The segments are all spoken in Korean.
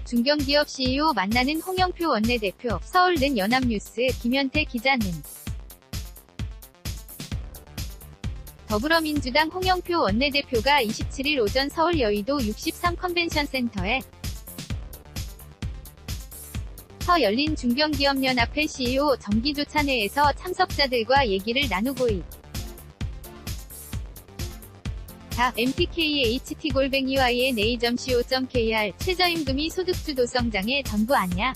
중견기업 CEO 만나는 홍영표 원내대표. 서울는 연합뉴스. 김현태 기자는 더불어민주당 홍영표 원내대표가 27일 오전 서울 여의도 63 컨벤션센터에 서 열린 중견기업연합회 CEO 정기조찬회에서 참석자들과 얘기를 나누고 있다. mtkhtgol뱅이yna.co.kr 최저임금이 소득주도성장의 전부 아냐?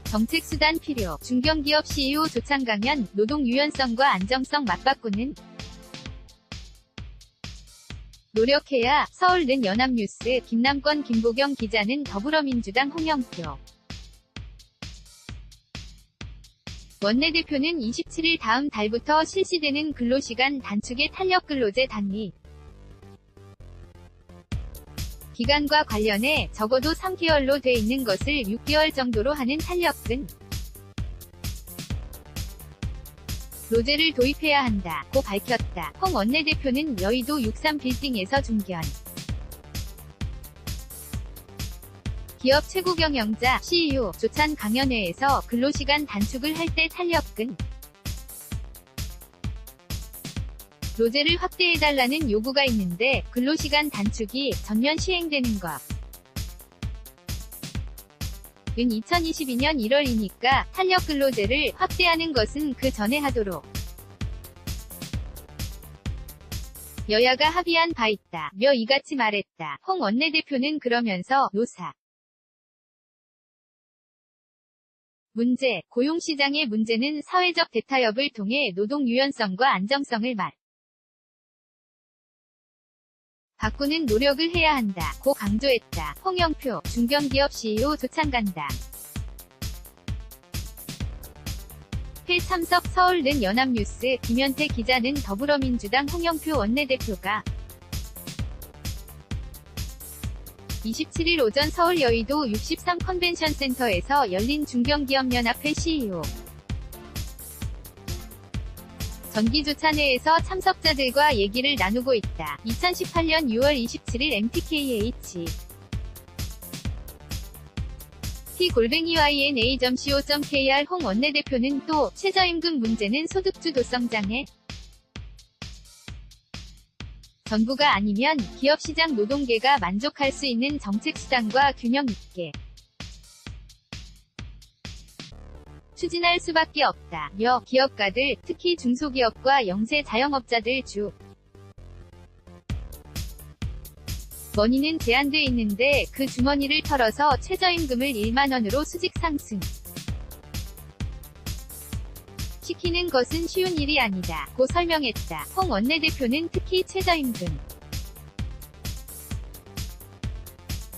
정책수단 필요. 중견기업 CEO 조찬 강연. 노동 유연성과 안정성 맞바꾸는 노력해야. 서울는 연합뉴스. 김남권 김보경 기자는 더불어민주당 홍영표 원내대표는 27일 다음 달부터 실시되는 근로시간 단축의 탄력근로제 단위 기간과 관련해 적어도 3개월로 돼 있는 것을 6개월 정도로 하는 탄력근 로제를 도입해야 한다고 밝혔다. 홍 원내대표는 여의도 63 빌딩에서 중견 기업 최고 경영자 CEO 조찬 강연회에서 근로시간 단축을 할 때 탄력근 로제를 확대해달라는 요구가 있는데 근로시간 단축이 전면 시행되는 것은 2022년 1월이니까 탄력근로제를 확대하는 것은 그 전에 하도록 여야가 합의한 바 있다. 며 이같이 말했다. 홍 원내대표는 그러면서 노사 문제, 고용시장의 문제는 사회적 대타협을 통해 노동 유연성과 안정성을 바꾸는 노력을 해야 한다. 고 강조했다. 홍영표, 중견기업 CEO 조찬 간다. 회 참석. 서울는 연합뉴스. 김현태 기자는 더불어민주당 홍영표 원내대표가 27일 오전 서울 여의도 63 컨벤션센터에서 열린 중견기업연합회 CEO 정기조찬회에서 참석자들과 얘기를 나누고 있다. 2018년 6월 27일 mtkhtgol뱅이yna.co.kr 홍 원내대표는 또 최저임금 문제는 소득주도성장의 전부가 아니면 기업시장 노동계가 만족할 수 있는 정책수단과 균형 있게 추진할 수밖에 없다. 며 기업가들, 특히 중소기업과 영세 자영업자들 머니는 제한돼 있는데 그 주머니를 털어서 최저임금을 1만원으로 수직 상승 시키는 것은 쉬운 일이 아니다. 고 설명했다. 홍 원내대표는 특히 최저임금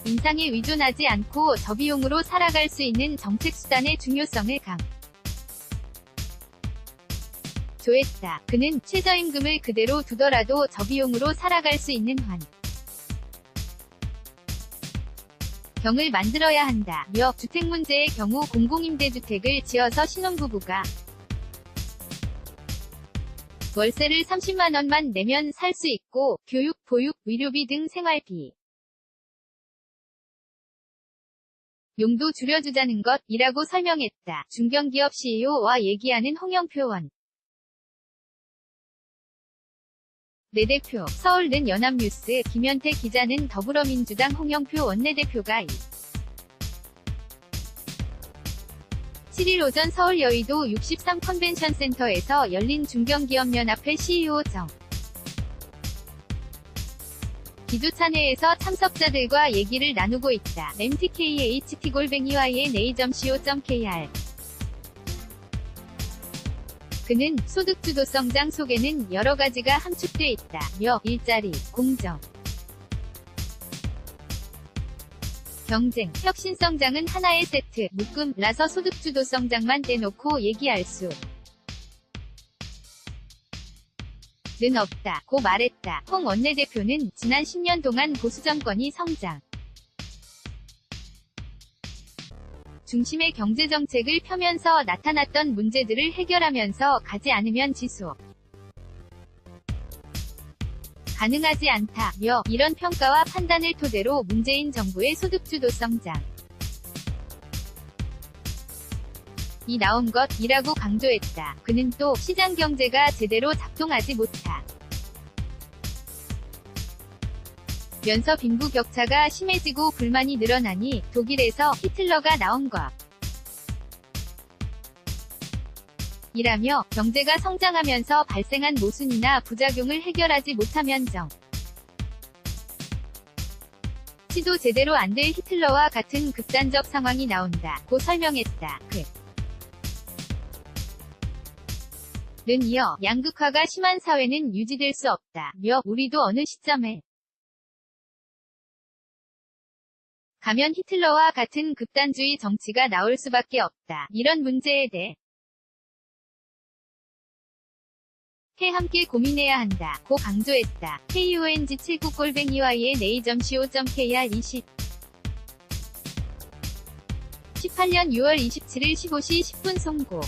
인상에 의존하지 않고 저비용으로 살아갈 수 있는 정책수단의 중요성을 강조했다. 그는 최저임금을 그대로 두더라도 저비용으로 살아갈 수 있는 환경을 만들어야 한다. 며 주택 문제의 경우 공공임대주택을 지어서 신혼부부가 월세를 30만원만 내면 살 수 있고 교육, 보육, 의료비 등 생활비 용도 줄여주자는 것이라고 설명했다. 중견기업 CEO와 얘기하는 홍영표 원내대표. 서울는 연합뉴스. 김현태 기자는 더불어민주당 홍영표 원내대표가 7일 오전 서울 여의도 63 컨벤션센터에서 열린 중견기업연합회 CEO 기조찬회에서 참석자들과 얘기를 나누고 있다. mtkhtgol뱅이yna.co.kr 그는 소득주도성장 속에는 여러 가지가 함축돼 있다. 며 일자리, 공정, 경쟁, 혁신성장은 하나의 세트, 묶음라서 소득주도성장만 떼놓고 얘기할 수는 없다. 고 말했다. 홍 원내대표는 지난 10년 동안 보수정권이 성장 중심의 경제정책을 펴면서 나타났던 문제들을 해결하면서 가지 않으면 지속 가능하지 않다며 이런 평가와 판단을 토대로 문재인 정부의 소득주도성 이 나온 것이라고 강조했다. 그는 또 시장경제가 제대로 작동하지 면서 빈부격차가 심해지고 불만이 늘어나니 독일에서 히틀러가 나온 것 이라며 경제가 성장하면서 발생한 모순이나 부작용을 해결하지 못하면 정치도 제대로 안 될 히틀러와 같은 극단적 상황이 나온다 고 설명했다. 는 이어 양극화가 심한 사회는 유지될 수 없다며 우리도 어느 시점에 가면 히틀러와 같은 극단주의 정치가 나올 수밖에 없다. 이런 문제에 대해 함께 고민해야 한다 고 강조했다. KONG79-YNA.co.kr 18년 6월 27일 15시 10분 송고